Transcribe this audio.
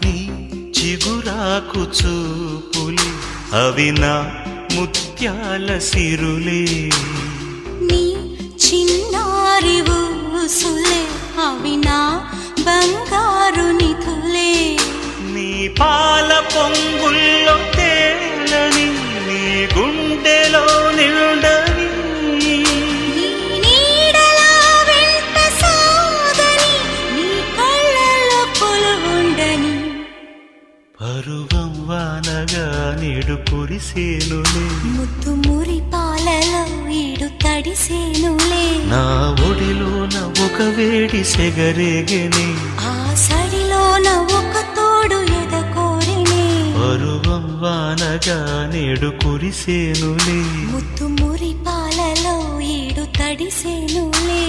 నీ చిగురాకు చూపులి అవి నా ముత్యాల సిరులే, నీ చిన్నారి ఊసులే అవి నా బంగారు నిధులే, నీ పాల పొంగుల్లో తేలని నీ గుండెలో నిండని, నీ నీడలా వెంట సాగని నీ కళ్ళలో కొలువుండని. పరువం వానగా నేడు కురిసేనులే, ముద్దు మురి పాలలో ఈడు తడిసేనులే, నా ఒడిలోన ఒక వేడి సెగరేగెనే, ఆ సడిలోన ఒక తోడు ఎదకోరినే. పరువం వానగా నేడు కురిసేనులే, ముద్దు మురి పాలలో ఈడు తడిసేనులే.